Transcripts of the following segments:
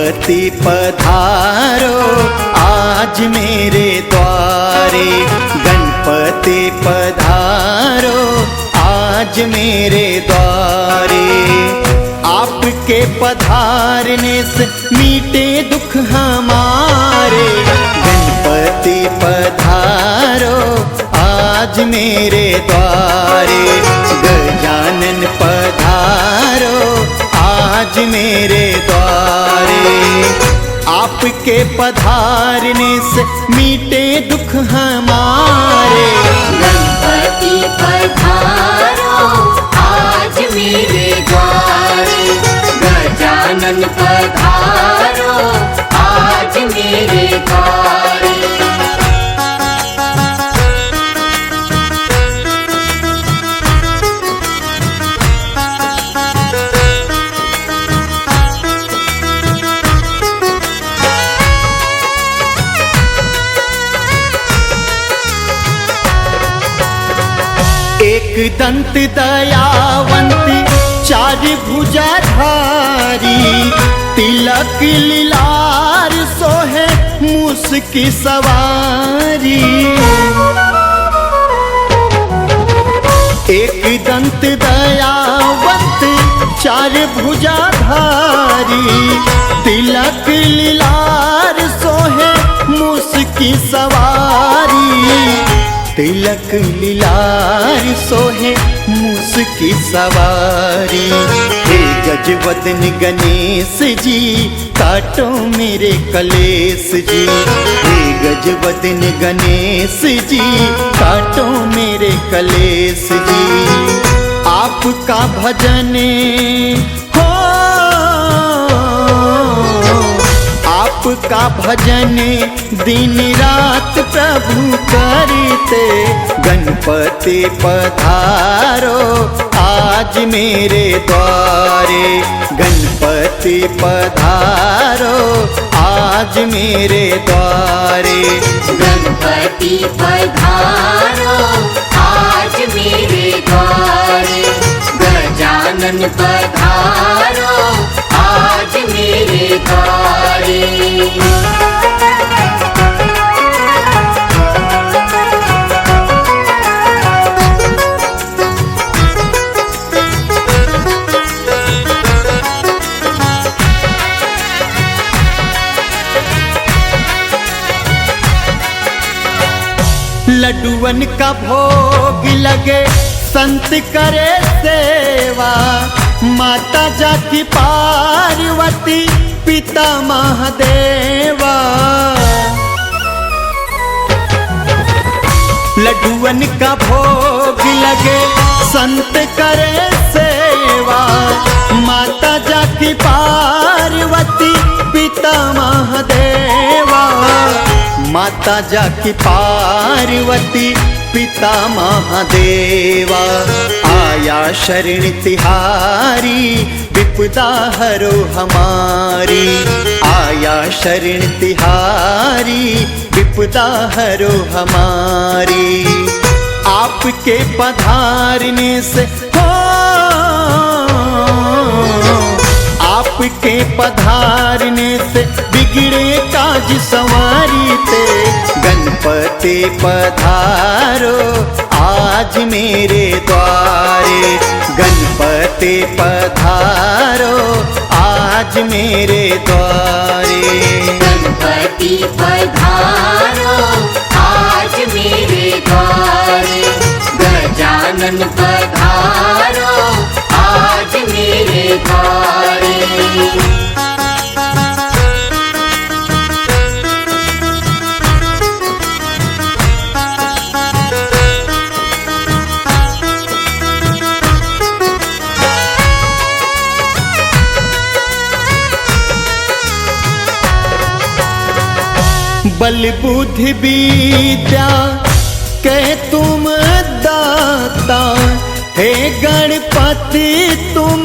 गणपति पधारो आज मेरे द्वारे, गणपति पधारो आज मेरे द्वारे। आपके पधारने से मीटे दुख हमारे, गणपति पधारो आज मेरे द्वारे। गजानन पधारो आज मेरे द्वारे। आपके पधारने से मीटे दुख हमारे, गणपति पधारो आज मेरे द्वारे। गजानन पधारो आज मेरे द्वारे। एक दंत दयावंती चार भुजाधारी, तिलक लीलार सोहे मूस की सवारी। एक दंत दयावंती चार भुजाधारी, तिलक लीलार सोहे मूस की सवारी। तिलक लीलार सोहे मूस की सवारी। हे गजवदन गणेश जी काटो मेरे कलेश जी, हे गजवदन गणेश जी काटो मेरे कलेश जी। आपका भजन हो, आपका भजन दिन रात प्रभु करते। गणपति पधारो आज मेरे द्वारे, गणपति पधारो आज मेरे द्वारे। गणपति पधारो आज मेरे द्वारे। गजानन पधारो आज मेरे द्वारे। लड्डुअन का भोग लगे संत करे सेवा, माता जाकी पार्वती पिता महादेवा। लड्डुअन का भोग लगे संत करे सेवा, माता जाकी पार्वती पिता महादेवा। माता जाकी पार्वती पिता महादेवा। आया शरण तिहारी विपदा हरो हमारी, आया शरण तिहारी विपदा हरो हमारी। आपके पधारने से हो, आपके पधारने से बिगड़े काज संवारी ते। गणपति पधारो आज मेरे द्वारे, गणपति पधारो आज मेरे द्वारे। गणपति पधारो आज मेरे द्वारे। गजानन पधारो आज मेरे द्वारे। बल बुद्धि विद्या के तुम दाता, हे गणपति तुम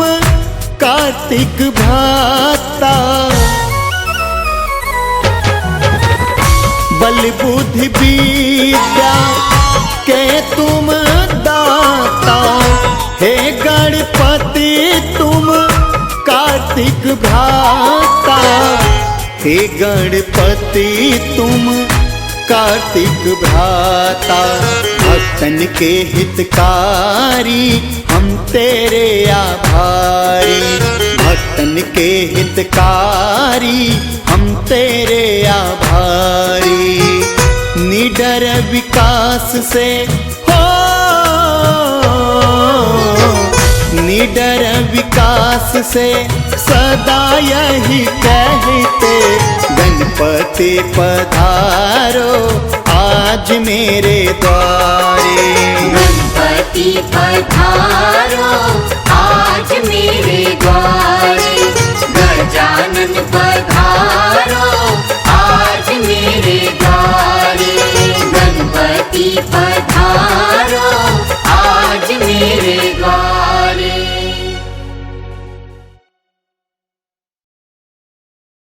कार्तिक भ्राता। बल बुद्धि विद्या के तुम दाता, हे गणपति तुम कार्तिक भ्राता। हे गणपति तुम कार्तिक भ्राता, भक्तन के हितकारी हम तेरे आभारी। भक्तन के हितकारी हम तेरे आभारी। निडर विकास से हो, निडर विकास से सदा यही कहते, गणपति पधारो आज मेरे द्वारे। गणपति पधारो आज मेरे द्वारे। गजानन पधारो आज मेरे द्वारे। गणपति